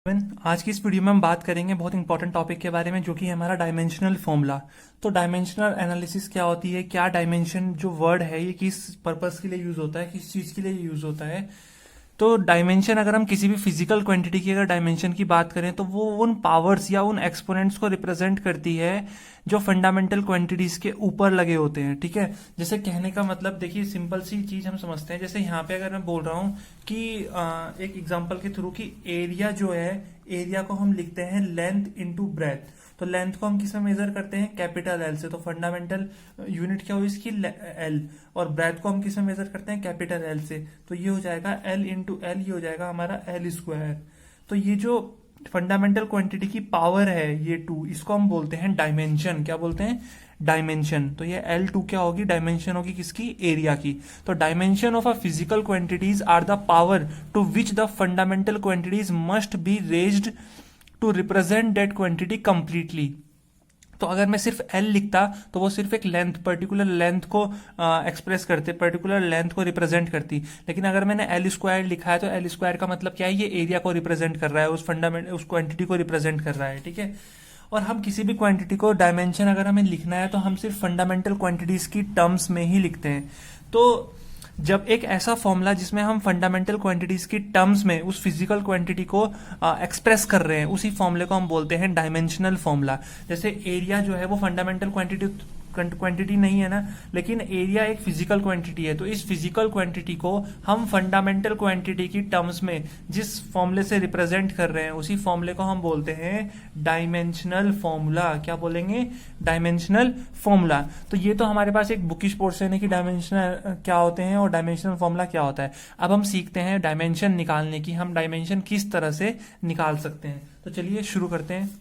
आज की इस वीडियो में हम बात करेंगे बहुत इंपॉर्टेंट टॉपिक के बारे में जो कि है हमारा डायमेंशनल फॉर्मूला। तो डायमेंशनल एनालिसिस क्या होती है, क्या डायमेंशन जो वर्ड है ये किस पर्पस के लिए यूज होता है, किस चीज के लिए यूज होता है। तो डायमेंशन, अगर हम किसी भी फिजिकल क्वांटिटी की अगर डायमेंशन की बात करें तो वो उन पावर्स या उन एक्सपोनेंट्स को रिप्रेजेंट करती है जो फंडामेंटल क्वांटिटीज के ऊपर लगे होते हैं। ठीक है, जैसे कहने का मतलब देखिए, सिंपल सी चीज हम समझते हैं। जैसे यहाँ पे अगर मैं बोल रहा हूँ कि एक एग्जांपल के थ्रू कि एरिया जो है, एरिया को हम लिखते हैं लेंथ इनटू ब्रेथ। तो लेंथ को हम किस में मेजर करते हैं, कैपिटल एल से। तो फंडामेंटल यूनिट क्या हुई इसकी, एल। और ब्रेथ को हम किस में मेजर करते हैं, कैपिटल एल से। तो ये हो जाएगा एल इंटू एल, ये हो जाएगा हमारा एल स्क्वायर। तो ये जो फंडामेंटल क्वांटिटी की पावर है ये टू, इसको हम बोलते हैं डायमेंशन। क्या बोलते हैं, डायमेंशन। तो ये L2 क्या होगी, डायमेंशन होगी किसकी, एरिया की। तो dimension of a physical quantities are the power to which the fundamental quantities must be raised to represent that quantity completely. तो अगर मैं सिर्फ L लिखता तो वो सिर्फ एक लेंथ, पर्टिकुलर लेंथ को एक्सप्रेस करते, पर्टिकुलर लेंथ को रिप्रेजेंट करती। लेकिन अगर मैंने एल स्क्वायर लिखा है तो एल स्क्वायर का मतलब क्या है, ये एरिया को रिप्रेजेंट कर रहा है, उस क्वांटिटी को रिप्रेजेंट कर रहा है। ठीक है, और हम किसी भी क्वांटिटी को डायमेंशन अगर हमें लिखना है तो हम सिर्फ फंडामेंटल क्वांटिटीज की टर्म्स में ही लिखते हैं। तो जब एक ऐसा फॉर्मूला जिसमें हम फंडामेंटल क्वांटिटीज की टर्म्स में उस फिजिकल क्वांटिटी को एक्सप्रेस कर रहे हैं, उसी फॉर्मूले को हम बोलते हैं डायमेंशनल फॉर्मूला। जैसे एरिया जो है वो फंडामेंटल क्वांटिटी नहीं है ना, लेकिन एरिया एक फिजिकल क्वांटिटी है। तो इस फिजिकल क्वांटिटी को हम फंडामेंटल क्वांटिटी की टर्म्स में जिस फॉर्मूले से रिप्रेजेंट कर रहे हैं, उसी फॉर्मूले को हम बोलते हैं डायमेंशनल फॉर्मूला। क्या बोलेंगे, डायमेंशनल फॉर्मूला। तो ये तो हमारे पास एक बुकिश पोर्शन है कि डायमेंशनल क्या होते हैं और डायमेंशनल फॉर्मूला क्या होता है। अब हम सीखते हैं डायमेंशन निकालने की, हम डायमेंशन किस तरह से निकाल सकते हैं। तो चलिए शुरू करते हैं।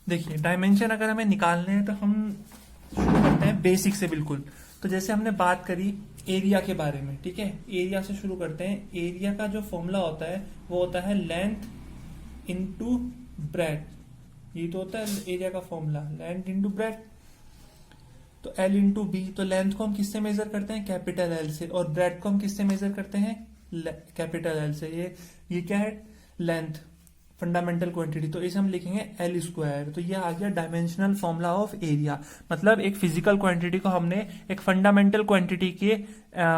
देखिए, डायमेंशन अगर हमें निकालने हैं तो हम शुरू करते हैं बेसिक से बिल्कुल। तो जैसे हमने बात करी एरिया के बारे में, ठीक है, एरिया से शुरू करते हैं। एरिया का जो फॉर्मूला होता है वो होता है लेंथ इनटू ब्रेथ। ये तो होता है एरिया का फॉर्मूला, लेंथ इनटू ब्रेथ। तो एल इंटू बी। तो लेंथ को हम किससे मेजर करते हैं, कैपिटल एल से। और ब्रेथ को हम किससे मेजर करते हैं, कैपिटल एल से। ये क्या है, लेंथ, फंडामेंटल क्वांटिटी। तो इसे हम लिखेंगे एल स्क्वायर। तो ये आ गया डायमेंशनल फॉर्मूला ऑफ एरिया। मतलब एक फिजिकल क्वांटिटी को हमने एक फंडामेंटल क्वांटिटी के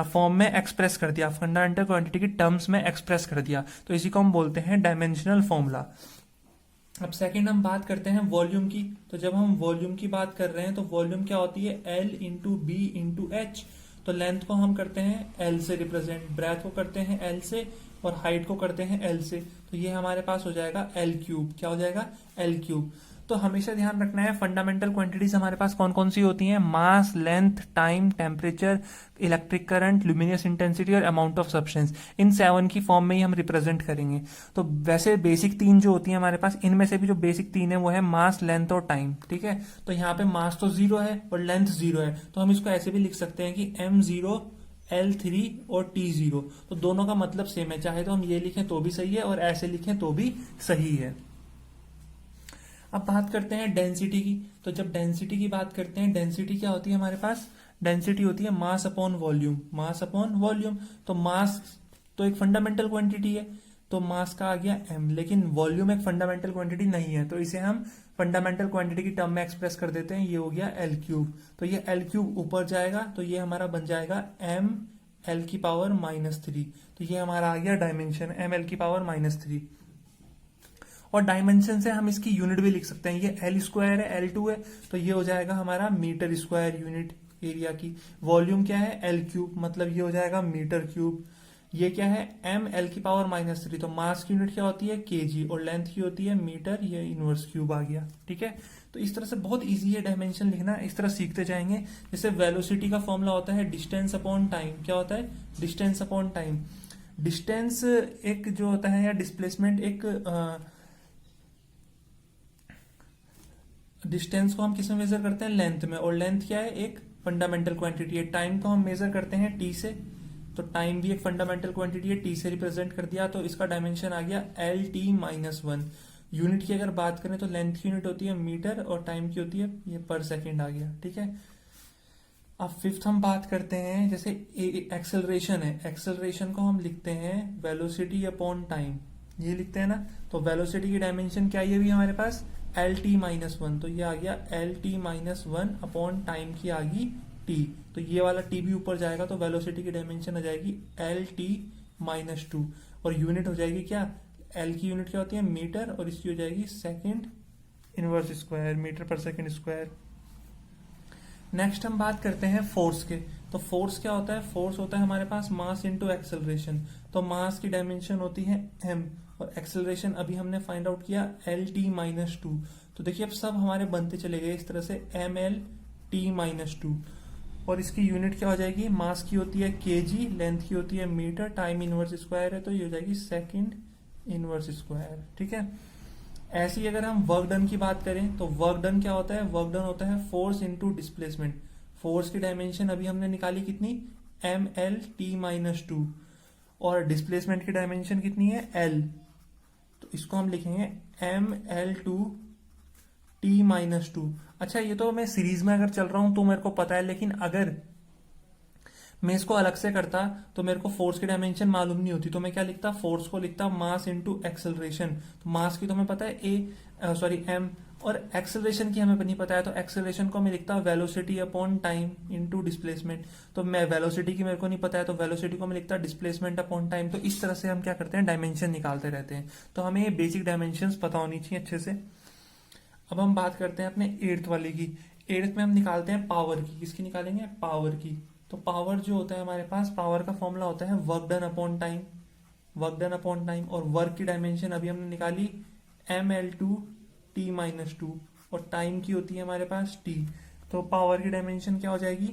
फॉर्म में एक्सप्रेस कर दिया, फंडामेंटल क्वांटिटी की टर्म्स में एक्सप्रेस कर दिया। तो इसी को हम बोलते हैं डायमेंशनल फॉर्मूला। अब सेकंड हम बात करते हैं वॉल्यूम की। तो जब हम वॉल्यूम की बात कर रहे हैं तो वॉल्यूम क्या होती है, L into B into H. तो लेंथ को हम करते हैं एल से रिप्रेजेंट, ब्रेथ को करते हैं एल से, और हाइट को करते हैं एल से। तो ये हमारे पास हो जाएगा एल क्यूब। क्या हो जाएगा, एल क्यूब। तो हमेशा ध्यान रखना है फंडामेंटल क्वांटिटीज हमारे पास कौन कौन सी होती हैं, mass, length, time, temperature, electric current, luminous intensity और अमाउंट ऑफ सब्सटेंस। इन 7 की फॉर्म में ही हम रिप्रेजेंट करेंगे। तो वैसे बेसिक 3 जो होती है हमारे पास, इनमें से भी जो बेसिक 3 है वो है मास, लेंथ और टाइम। ठीक है, तो यहाँ पे मास तो 0 है और लेंथ 0 है। तो हम इसको ऐसे भी लिख सकते हैं कि m0, L3 और T0। तो दोनों का मतलब सेम है, चाहे तो हम ये लिखें तो भी सही है और ऐसे लिखें तो भी सही है। अब बात करते हैं डेंसिटी की। तो जब डेंसिटी की बात करते हैं, डेंसिटी क्या होती है हमारे पास, डेंसिटी होती है mass upon volume, mass upon volume. तो मास तो एक फंडामेंटल क्वांटिटी है, तो मास का आ गया m। लेकिन वॉल्यूम एक फंडामेंटल क्वांटिटी नहीं है, तो इसे हम फंडामेंटल क्वांटिटी की टर्म में एक्सप्रेस कर देते हैं। ये हो गया एल क्यूब। तो ये एल क्यूब ऊपर जाएगा तो ये हमारा बन जाएगा m एल की पावर -3। तो ये हमारा आ गया डायमेंशन, m एल की पावर -3। और डायमेंशन से हम इसकी यूनिट भी लिख सकते हैं। ये एल स्क्वायर है, L2 है, तो ये हो जाएगा हमारा मीटर स्क्वायर यूनिट एरिया की। वॉल्यूम क्या है, एल क्यूब, मतलब ये हो जाएगा मीटर क्यूब। ये क्या है, m एल की पावर -3। तो मास की यूनिट क्या होती है, kg, और लेंथ की होती है मीटर। ये इनवर्स क्यूब आ गया। ठीक है, तो इस तरह से बहुत इजी है डायमेंशन लिखना, इस तरह सीखते जाएंगे। जैसे वेलोसिटी का फॉर्मूला होता है डिस्टेंस अपॉन टाइम। क्या होता है, डिस्टेंस अपॉन टाइम। डिस्टेंस एक जो होता है, या डिस्प्लेसमेंट एक डिस्टेंस को हम किस में मेजर करते हैं, लेंथ में। और लेंथ क्या है, एक फंडामेंटल क्वांटिटी है। टाइम को हम मेजर करते हैं टी से। तो टाइम भी एक फंडामेंटल क्वांटिटी है, टी से रिप्रेजेंट कर दिया। तो इसका डायमेंशन आ गया LT-1। यूनिट की अगर बात करें तो लेंथ की यूनिट होती है मीटर और टाइम की होती है ये पर सेकेंड आ गया। ठीक है, अब फिफ्थ हम बात करते हैं, जैसे एक्सेलरेशन है, एक्सेलरेशन को हम लिखते हैं वेलोसिटी अपॉन टाइम, ये लिखते हैं ना। तो वेलोसिटी की डायमेंशन क्या है भी हमारे पास, एल टी माइनस वन, तो ये आ गया L T minus one upon time की आ गई टी, तो ये वाला टी भी ऊपर जाएगा, तो वेलोसिटी की डायमेंशन आ जाएगी एल टी माइनस टू, और यूनिट हो जाएगी क्या, एल की यूनिट क्या होती है मीटर, और इसकी हो जाएगी सेकेंड इनवर्स स्क्वायर, मीटर पर सेकेंड स्क्वायर। नेक्स्ट हम बात करते हैं फोर्स के। तो फोर्स क्या होता है, फोर्स होता है हमारे पास मास इनटू एक्सेलरेशन। तो मास की डायमेंशन होती है m, और एक्सेलरेशन अभी हमने फाइंड आउट किया एल टी माइनस टू। तो देखिए अब सब हमारे बनते चले गए इस तरह से, M L T minus two, और इसकी यूनिट क्या हो जाएगी, मास की होती है केजी, लेंथ की होती है मीटर, टाइम इनवर्स स्क्वायर है, तो ये हो जाएगी सेकेंड इनवर्स स्क्वायर। ठीक है, ऐसे ही अगर हम वर्क डन की बात करें तो वर्क डन क्या होता है, वर्क डन होता है फोर्स इनटू डिस्प्लेसमेंट। फोर्स की डायमेंशन अभी हमने निकाली कितनी, M L T minus two, और डिस्प्लेसमेंट की डायमेंशन कितनी है एल, तो इसको हम लिखेंगे M L two T minus two. अच्छा ये तो मैं सीरीज में अगर चल रहा हूं तो मेरे को पता है, लेकिन अगर मैं इसको अलग से करता तो मेरे को फोर्स की डायमेंशन मालूम नहीं होती, तो मैं क्या लिखता, फोर्स को लिखता मास इनटू एक्सेलरेशन। तो मास की तो हमें पता है एम, और एक्सेलरेशन की हमें नहीं पता है, तो एक्सेलरेशन को मैं लिखता velocity upon time into displacement. तो मैं वेलोसिटी की मेरे को नहीं पता है, तो वेलोसिटी को मैं लिखता डिस्प्लेसमेंट अपॉन टाइम। तो इस तरह से हम क्या करते हैं, डायमेंशन निकालते रहते हैं। तो हमें ये बेसिक डायमेंशन पता होनी चाहिए अच्छे से। अब हम बात करते हैं अपने एट्थ वाले की। एट्थ में हम निकालते हैं पावर की, किसकी निकालेंगे, पावर की। तो पावर जो होता है हमारे पास, पावर का फॉर्मूला होता है work done upon time, work done upon time, और वर्क की डायमेंशन अभी हमने निकाली M L two T minus two, और टाइम की होती है हमारे पास टी। तो पावर की डायमेंशन क्या हो जाएगी,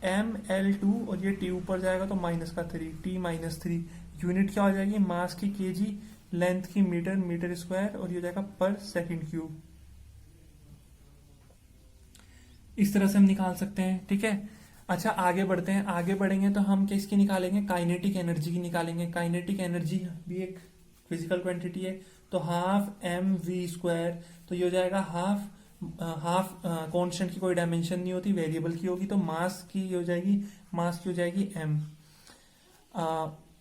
एम एल टू, और ये टी ऊपर जाएगा तो माइनस का three, T minus three. Unit क्या हो जाएगी, मास की केजी, लेंथ की मीटर, मीटर स्क्वायर, और ये हो जाएगा पर सेकेंड क्यूब। इस तरह से हम निकाल सकते हैं। ठीक है, अच्छा आगे बढ़ते हैं। आगे बढ़ेंगे तो हम किसकी निकालेंगे, काइनेटिक एनर्जी की निकालेंगे। काइनेटिक एनर्जी भी एक फिजिकल क्वांटिटी है, तो हाफ एम वी स्क्वायर, तो ये हो जाएगा हाफ, हाफ कांस्टेंट की कोई डायमेंशन नहीं होती, वेरिएबल की होगी, तो मास की हो जाएगी, मास की हो जाएगी एम।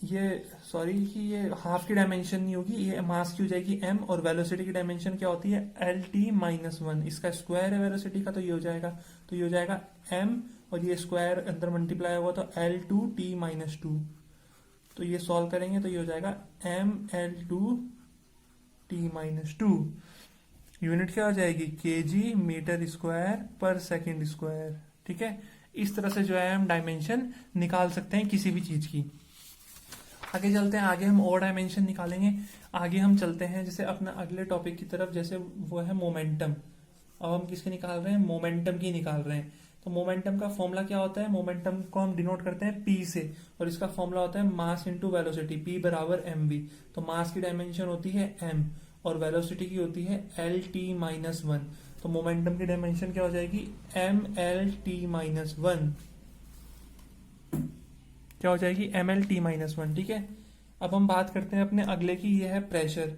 ये सॉरी कि ये हाफ की डायमेंशन नहीं होगी, ये मास की हो जाएगी एम, और वेलोसिटी की डायमेंशन क्या होती है एल टी माइनस वन, इसका स्क्वायर है वेलोसिटी का, तो ये हो जाएगा, तो ये हो जाएगा एम, और ये स्क्वायर अंदर मल्टीप्लाई होगा तो L two T minus two. तो ये सॉल्व करेंगे तो ये हो जाएगा M L two T minus two. Unit क्या हो जाएगी, केजी मीटर स्क्वायर पर सेकेंड स्क्वायर। ठीक है, इस तरह से जो है हम डायमेंशन निकाल सकते हैं किसी भी चीज की। आगे चलते हैं, आगे हम और डायमेंशन निकालेंगे। आगे हम चलते हैं जैसे अपना अगले टॉपिक की तरफ, जैसे वो है मोमेंटम। अब हम किसके निकाल रहे हैं, मोमेंटम की निकाल रहे हैं। तो मोमेंटम का फॉर्मूला क्या होता है, मोमेंटम को हम डिनोट करते हैं पी से, और इसका फॉर्मूला होता है मास इंटू वेलोसिटी, पी बराबर एम वी। तो मास की डायमेंशन होती है एम, और वेलोसिटी की होती है एल टी माइनस वन। तो मोमेंटम की डायमेंशन क्या हो जाएगी, M L T minus one, क्या हो जाएगी, M L T minus one. ठीक है, अब हम बात करते हैं अपने अगले की, ये है प्रेशर।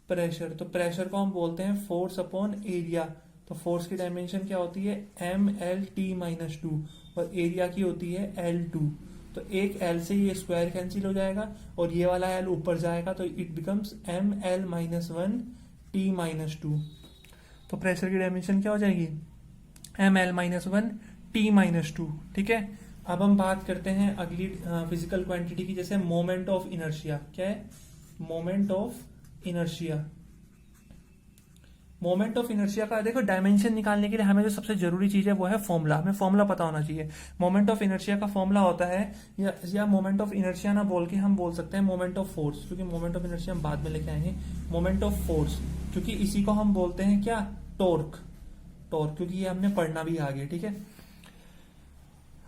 प्रेशर, तो प्रेशर को हम बोलते हैं फोर्स अपॉन एरिया। तो फोर्स की डायमेंशन क्या होती है, M L T minus two, और एरिया की होती है एल टू। तो एक एल से ये स्क्वायर कैंसिल हो जाएगा, और ये वाला एल ऊपर जाएगा, तो it becomes M L minus one T minus two. तो प्रेशर की डायमेंशन क्या हो जाएगी, M L minus one T minus two. ठीक है, अब हम बात करते हैं अगली फिजिकल क्वांटिटी की, जैसे मोमेंट ऑफ इनर्शिया। क्या है, moment of inertia. Moment of inertia का देखो, डायमेंशन निकालने के लिए हमें जो सबसे जरूरी चीज है वो है फॉर्मूला। हमें फॉर्मूला पता होना चाहिए। मोमेंट ऑफ इनर्शिया का फॉर्मूला होता है, या मोमेंट ऑफ इनर्शिया ना बोल के हम बोल सकते हैं मोमेंट ऑफ फोर्स, क्योंकि मोमेंट ऑफ इनर्शिया हम बाद में लेके आएंगे। मोमेंट ऑफ फोर्स, क्योंकि इसी को हम बोलते हैं क्या, टॉर्क। टॉर्क, क्योंकि ये हमने पढ़ना भी आगे। ठीक है,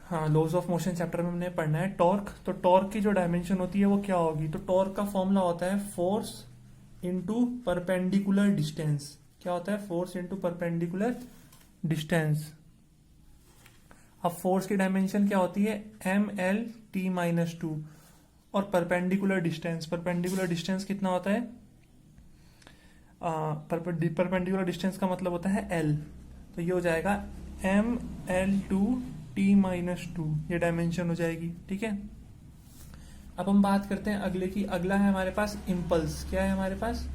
हाँ, लॉज ऑफ मोशन चैप्टर में हमने पढ़ना है टॉर्क। तो टॉर्क की जो डायमेंशन होती है वो क्या होगी, तो टॉर्क का फॉर्मूला होता है फोर्स इंटू परपेंडिकुलर डिस्टेंस। क्या होता है, फोर्स इंटू परपेंडिकुलर डिस्टेंस। अब फोर्स की डायमेंशन क्या होती है, M L T minus two, और परपेंडिकुलर डिस्टेंस, परपेंडिकुलर डिस्टेंस कितना होता है, परपेंडिकुलर डिस्टेंस का मतलब होता है एल। तो ये हो जाएगा mL2T-2 ये डायमेंशन हो जाएगी। ठीक है, अब हम बात करते हैं अगले की। अगला है हमारे पास इम्पल्स। क्या है हमारे पास?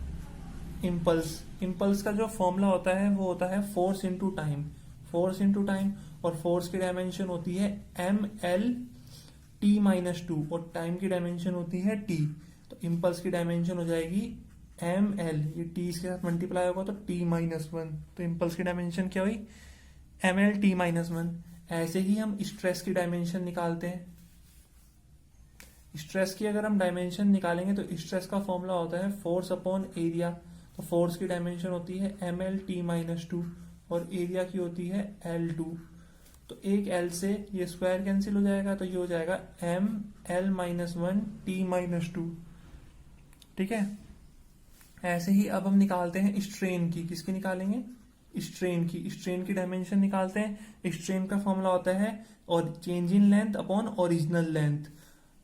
इम्पल्स। इम्पल्स का जो फॉर्मूला होता है वो होता है force into time. Force into time, और फोर्स की डायमेंशन होती है mL_T-2 और टाइम की डायमेंशन होती है t। तो इम्पल्स की डायमेंशन हो जाएगी ml, ये t इसके साथ मल्टीप्लाई होगा तो t-1। तो इम्पल्स की डायमेंशन क्या हुई? mL_T-1। ऐसे ही हम स्ट्रेस की डायमेंशन निकालते हैं। स्ट्रेस की अगर हम डायमेंशन निकालेंगे तो स्ट्रेस का फॉर्मूला होता है फोर्स अपॉन एरिया। तो फोर्स की डायमेंशन होती है mL_T-2 और एरिया की होती है L2। तो एक L से ये स्क्वायर कैंसिल हो जाएगा, तो ये हो जाएगा mL-1T-2। ठीक है, ऐसे ही अब हम निकालते हैं स्ट्रेन की। किसकी निकालेंगे? स्ट्रेन की। स्ट्रेन की डायमेंशन निकालते हैं। स्ट्रेन का फॉर्मूला होता है और change in length upon original length.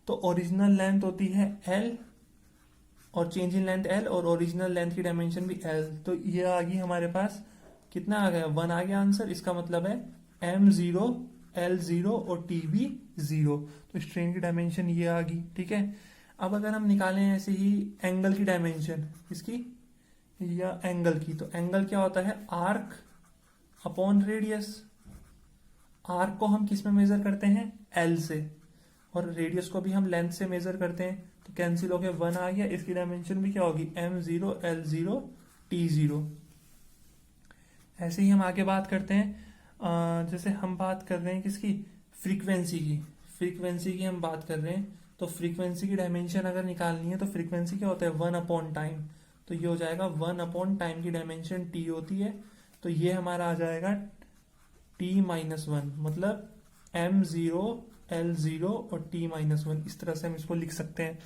तो ओरिजिनल लेंथ होती है L और चेंज इन लेंथ L और ओरिजिनल लेंथ की डायमेंशन भी L। तो ये आ गई हमारे पास, कितना आ गया? 1 आ गया आंसर। इसका मतलब है M0, L0 और T भी 0। तो स्ट्रेन की डायमेंशन ये आ गई। ठीक है, अब अगर हम निकालें ऐसे ही एंगल की डायमेंशन, इसकी या एंगल की, तो एंगल क्या होता है? Arc upon radius. आर्क को हम किस में मेजर करते हैं? L से, और रेडियस को भी हम लेंथ से मेजर करते हैं। तो कैंसिल हो गया, 1 आ गया। इसकी डायमेंशन भी क्या होगी? M0, L0, T0। ऐसे ही हम आगे बात करते हैं। जैसे हम बात कर रहे हैं किसकी? फ्रीक्वेंसी की। फ्रीक्वेंसी की हम बात कर रहे हैं, तो फ्रीक्वेंसी की डायमेंशन अगर निकालनी है तो फ्रीक्वेंसी क्या होता है? 1 अपॉन टाइम। तो ये हो जाएगा 1 अपॉन टाइम की डायमेंशन t होती है। तो ये हमारा आ जाएगा T-1, मतलब M0, L0 और T-1। इस तरह से हम इसको लिख सकते हैं।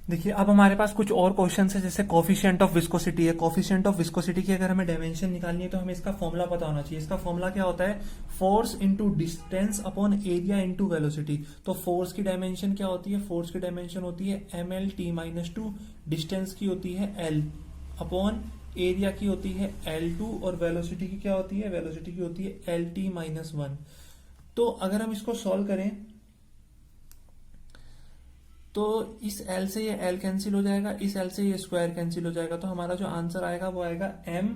देखिए, अब हमारे पास कुछ और क्वेश्चन है, जैसे कोफिशिएंट ऑफ विस्कोसिटी है। कोफिशिएंट ऑफ विस्कोसिटी की अगर हमें डायमेंशन निकालनी है तो हमें इसका फॉर्मूला पता होना चाहिए। इसका फॉर्मूला क्या होता है? Force into distance upon area into velocity. तो फोर्स की डायमेंशन क्या होती है? फोर्स की डायमेंशन होती है mL_T-2, डिस्टेंस की होती है L, अपॉन एरिया की होती है L2, और वेलोसिटी की क्या होती है? वेलोसिटी की होती है LT-1। तो अगर हम इसको सॉल्व करें तो इस L से ये L कैंसिल हो जाएगा, इस L से ये स्क्वायर कैंसिल हो जाएगा। तो हमारा जो आंसर आएगा वो आएगा M,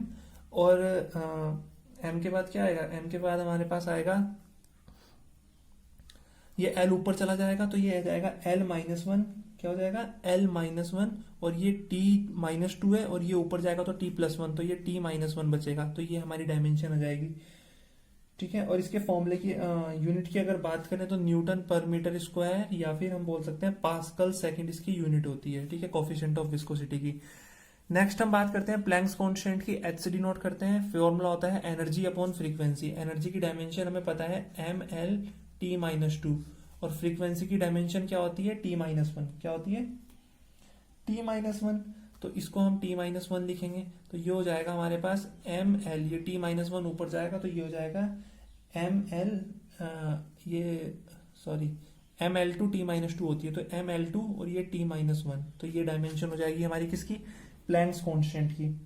और M के बाद क्या आएगा? M के बाद हमारे पास आएगा ये L ऊपर चला जाएगा तो ये आ जाएगा L-1। क्या हो जाएगा? L-1, और ये T-2 है, और ये ऊपर जाएगा तो T+1, तो ये T-1 बचेगा। तो ये हमारी डायमेंशन आ जाएगी। ठीक है, और इसके फॉर्मूले की यूनिट की अगर बात करें तो न्यूटन पर मीटर स्क्वायर, या फिर हम बोल सकते हैं पास्कल सेकंड इसकी यूनिट होती है। ठीक है, कोफिशिएंट ऑफ विस्कोसिटी की। नेक्स्ट हम बात करते हैं प्लैंक्स कांस्टेंट की। एच से डिनोट करते हैं। फॉर्मूला होता है एनर्जी अपॉन फ्रीक्वेंसी। एनर्जी की डायमेंशन हमें पता है mL_T-2, और फ्रीक्वेंसी की डायमेंशन क्या होती है? T-1। क्या होती है? T-1। तो इसको हम T-1 लिखेंगे, तो ये हो जाएगा हमारे पास mL, ये T-1 ऊपर जाएगा तो ये हो जाएगा mL, ये सॉरी mL2T-2 होती है, तो mL2 और ये T-1। तो ये डायमेंशन हो जाएगी हमारी किसकी? प्लैंक्स कांस्टेंट की।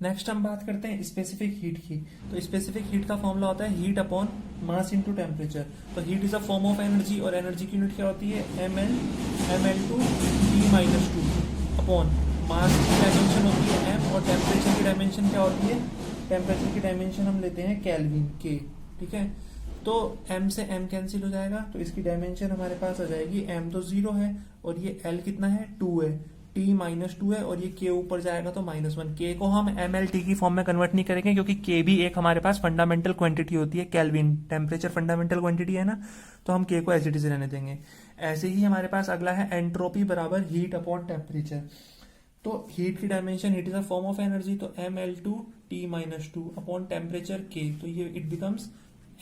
नेक्स्ट हम बात करते हैं स्पेसिफिक हीट की। तो स्पेसिफिक हीट का फॉर्मूला होता है heat upon mass into temperature. तो heat is a form of energy, और एनर्जी की यूनिट क्या होती है? mL2T-2 अपॉन मास की डायमेंशन होती है m, और टेम्परेचर की डायमेंशन क्या होती है? टेम्परेचर की डायमेंशन हम लेते हैं केल्विन के। ठीक है, तो m से m कैंसिल हो जाएगा, तो इसकी डायमेंशन हमारे पास आ जाएगी, m तो 0 है और ये l कितना है? 2 है, T-2 है, और ये k ऊपर जाएगा तो -1। k को हम mLT की फॉर्म में कन्वर्ट नहीं करेंगे, क्योंकि k भी एक हमारे पास फंडामेंटल क्वांटिटी होती है। केल्विन टेम्परेचर फंडामेंटल क्वांटिटी है ना, तो हम k को एज इट इज रहने देंगे। ऐसे ही हमारे पास अगला है एंट्रोपी बराबर हीट अपॉन टेम्परेचर। तो हीट की dimension, heat is a form of energy, तो mL2T-2 अपॉन टेम्परेचर k, तो ये इट बिकम्स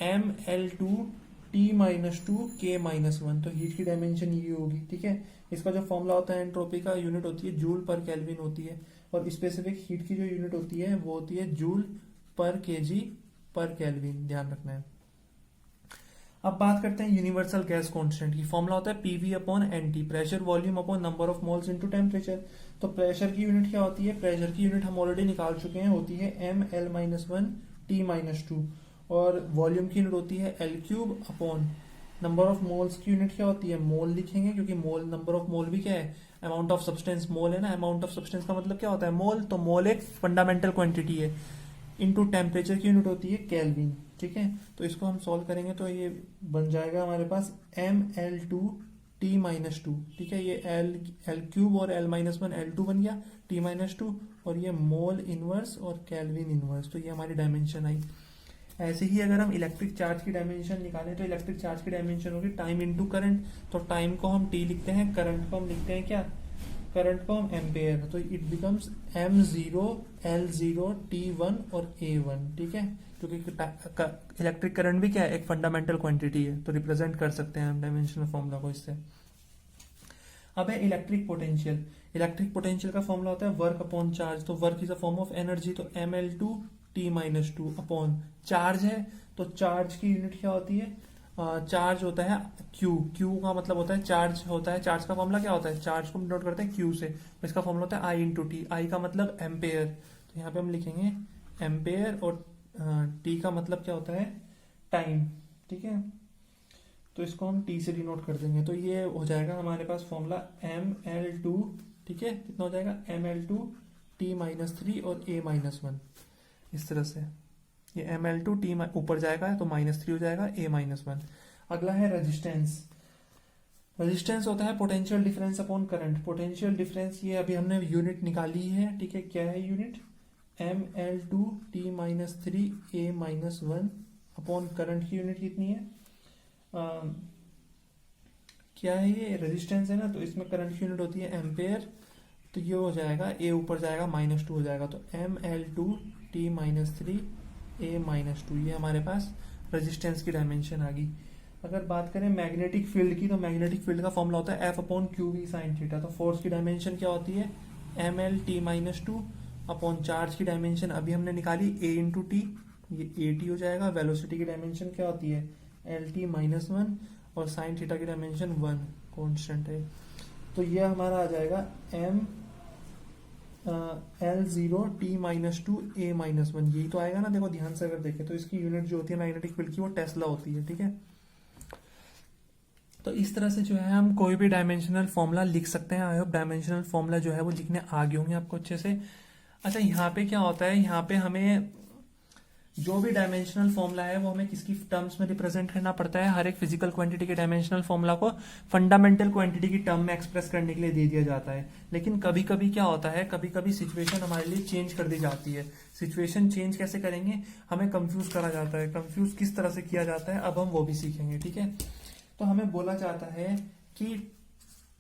mL2T-2K-1। तो हीट की डायमेंशन ये होगी। ठीक है, इसका जो फॉर्मूला होता है एंट्रोपी का, यूनिट होती है जूल पर केल्विन होती है, और स्पेसिफिक हीट की जो यूनिट होती है वो होती है जूल पर केजी पर केल्विन, ध्यान रखना है। अब बात करते हैं यूनिवर्सल गैस कांस्टेंट की। फॉर्मूला होता है PV upon NT, pressure volume upon number of moles into temperature. तो प्रेशर की यूनिट क्या होती है, प्रेशर की यूनिट हम ऑलरेडी निकाल चुके हैं, होती है ml-1 T-2। और वॉल्यूम की यूनिट होती है L³ upon number of moles की यूनिट क्या होती है, मोल लिखेंगे, क्योंकि मोल, नंबर ऑफ मोल भी क्या है, अमाउंट ऑफ सब्सटेंस, मोल है ना, अमाउंट ऑफ सब्सटेंस का मतलब क्या होता है, मोल। तो मोल एक फंडामेंटल क्वांटिटी है, इनटू टेम्परेचर की यूनिट होती है केल्विन। ठीक है, तो इसको हम सॉल्व करेंगे तो ये बन जाएगा हमारे पास ml-2 T-2। ठीक है, ये L³ और L-1 L2 बन गया, T-2, और ये मोल इनवर्स और केल्विन इनवर्स। तो ये हमारी डायमेंशन आई। ऐसे ही अगर हम इलेक्ट्रिक चार्ज की डायमेंशन निकालें तो इलेक्ट्रिक चार्ज की डायमेंशन होगी टाइम इनटू करंट। तो टाइम को हम T लिखते हैं, करंट को हम लिखते हैं क्या, करंट को हम एम्पेयर। तो it becomes m0 L0 T1 और A1। ठीक है, क्योंकि इलेक्ट्रिक करंट भी क्या है, एक फंडामेंटल क्वांटिटी है, तो रिप्रेजेंट कर सकते हैं हम डायमेंशनल फॉर्मूला को इससे। अब है इलेक्ट्रिक पोटेंशियल। इलेक्ट्रिक पोटेंशियल का फॉर्मूला होता है वर्क अपॉन चार्ज। तो work is a form of energy, तो ml-2 T-2 अपॉन चार्ज है, तो चार्ज की यूनिट क्या होती है, चार्ज होता है Q। Q का मतलब होता है चार्ज होता है, चार्ज का फॉर्मूला क्या होता है, चार्ज को हम नोट करते हैं Q से, तो इसका फॉर्मूला होता है I/T। I का मतलब एम्पेयर, तो यहाँ पे हम लिखेंगे एम्पेयर, और T का मतलब क्या होता है, टाइम। ठीक है, तो इसको हम T से डिनोट कर देंगे, तो ये हो जाएगा हमारे पास फॉर्मूला ml2। ठीक है, कितना हो जाएगा, ml2 T-3 और A-1, इस तरह से। ये ml2 T ऊपर जाएगा तो -3 हो जाएगा, A-1। अगला है रेजिस्टेंस। रेजिस्टेंस होता है potential difference upon current. Potential difference ये अभी हमने यूनिट निकाली है। ठीक है, क्या है unit, ml2 T-3 A-1 upon current की यूनिट कितनी है, क्या है, ये रेजिस्टेंस है ना, तो इसमें करंट की यूनिट होती है एम्पेयर। तो ये हो जाएगा, ए ऊपर जाएगा, -2 हो जाएगा, तो ml2 T-3 A-2, ये हमारे पास रेजिस्टेंस की डायमेंशन आ गई। अगर बात करें मैग्नेटिक फील्ड की, तो मैग्नेटिक फील्ड का फॉर्मूला होता है F/QV sin थीटा। तो फोर्स की डायमेंशन क्या होती है, ml-T-2 अपॉन चार्ज की डायमेंशन अभी हमने निकाली A/T, ये AT हो जाएगा। वेलोसिटी की डायमेंशन क्या होती है, LT-1, और साइन थीटा की डायमेंशन 1 कांस्टेंट है। तो ये हमारा आ जाएगा L0 T-2 A-1, यही तो आएगा ना। देखो ध्यान से अगर देखें तो इसकी यूनिट जो होती है मैग्नेटिक फील्ड की, वो टेस्ला होती है। ठीक है, तो इस तरह से जो है हम कोई भी डायमेंशनल फॉर्मूला लिख सकते हैं। आई होप डायमेंशनल फॉर्मूला जो है वो लिखने आ गए होंगे आपको अच्छे से। अच्छा, यहाँ पे क्या होता है, यहाँ पे हमें जो भी डायमेंशनल फॉर्मूला है वो हमें किसकी टर्म्स में रिप्रेजेंट करना पड़ता है, हर एक फिजिकल क्वांटिटी के डायमेंशनल फॉर्मूला को फंडामेंटल क्वांटिटी की टर्म में एक्सप्रेस करने के लिए दे दिया जाता है। लेकिन कभी कभी क्या होता है, कभी कभी सिचुएशन हमारे लिए चेंज कर दी जाती है। सिचुएशन चेंज कैसे करेंगे, हमें कंफ्यूज करा जाता है। कंफ्यूज किस तरह से किया जाता है, अब हम वो भी सीखेंगे। ठीक है, तो हमें बोला जाता है कि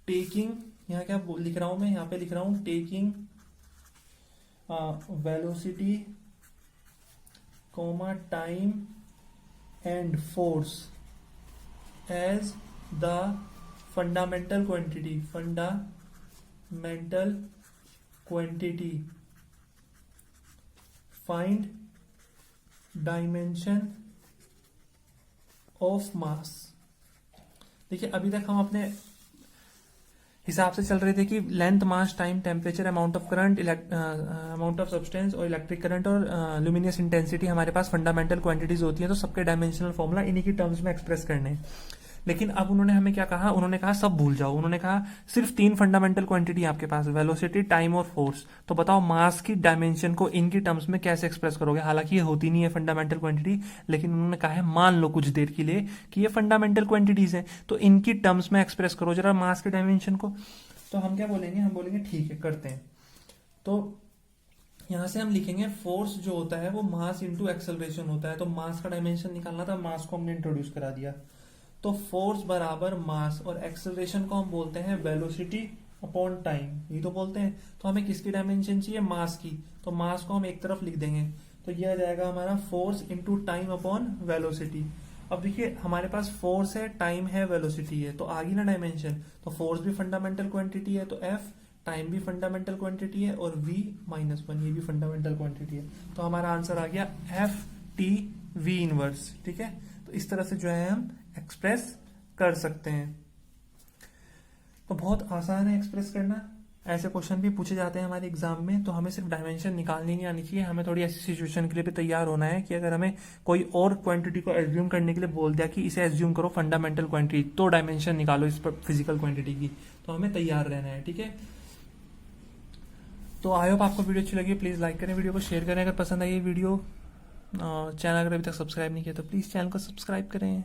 टेकिंग, यहाँ क्या लिख रहा हूं मैं, यहाँ पे लिख रहा हूं taking velocity comma time and force as the fundamental quantity find dimension of mass। देखिए अभी तक हम अपने हिसाब से चल रहे थे कि length, mass, time, temperature, amount of current, amount of substance और इलेक्ट्रिक करंट और ल्यूमिनियस इंटेंसिटी हमारे पास फंडामेंटल क्वांटिटीज होती हैं। तो सबके डायमेंशनल फॉर्मूला इन्हीं की टर्म्स में एक्सप्रेस करने हैं। लेकिन अब उन्होंने हमें क्या कहा, उन्होंने कहा सब भूल जाओ। उन्होंने कहा सिर्फ 3 फंडामेंटल क्वांटिटी आपके पास, वेलोसिटी, टाइम और फोर्स। तो बताओ मास की डायमेंशन को इनकी टर्म्स में कैसे एक्सप्रेस करोगे। हालांकि ये होती नहीं है फंडामेंटल क्वांटिटी, लेकिन उन्होंने कहा है मान लो कुछ देर के लिए कि ये फंडामेंटल क्वांटिटीज है, तो इनकी टर्म्स में एक्सप्रेस करो जरा मास के डायमेंशन को। तो हम क्या बोलेंगे, हम बोलेंगे ठीक है करते हैं। तो यहां से हम लिखेंगे फोर्स जो होता है वो मास इंटू एक्सेलरेशन होता है। तो मास का डायमेंशन निकालना था, मास को हमने इंट्रोड्यूस करा दिया। तो फोर्स बराबर मास, और एक्सेलरेशन को हम बोलते हैं वेलोसिटी अपॉन टाइम, ये तो बोलते हैं। तो हमें किसकी डायमेंशन चाहिए, मास की। तो मास को हम एक तरफ लिख देंगे, तो ये आ जाएगा हमारा force into time upon velocity. अब देखिए हमारे पास फोर्स है, टाइम है, वेलोसिटी है, तो आ गई ना डायमेंशन। तो फोर्स भी फंडामेंटल क्वांटिटी है, तो F, टाइम भी फंडामेंटल क्वांटिटी है, और V-1 ये भी फंडामेंटल क्वांटिटी है। तो हमारा आंसर आ गया FT V इनवर्स। ठीक है, तो इस तरह से जो है हम एक्सप्रेस कर सकते हैं। तो बहुत आसान है एक्सप्रेस करना। ऐसे क्वेश्चन भी पूछे जाते हैं हमारे एग्जाम में, तो हमें सिर्फ डायमेंशन निकालनी नहीं आनी चाहिए, हमें थोड़ी ऐसी सिचुएशन के लिए भी तैयार होना है कि अगर हमें कोई और क्वांटिटी को एज्यूम करने के लिए बोल दिया कि इसे एज्यूम करो फंडामेंटल क्वांटिटी, तो डायमेंशन निकालो इस पर फिजिकल क्वांटिटी की, तो हमें तैयार रहना है, ठीक है। तो आई होप आपको वीडियो अच्छी लगी, प्लीज़ लाइक करें, वीडियो को शेयर करें अगर पसंद आई ये वीडियो। चैनल अगर अभी तक सब्सक्राइब नहीं किया तो प्लीज़ चैनल को सब्सक्राइब करें।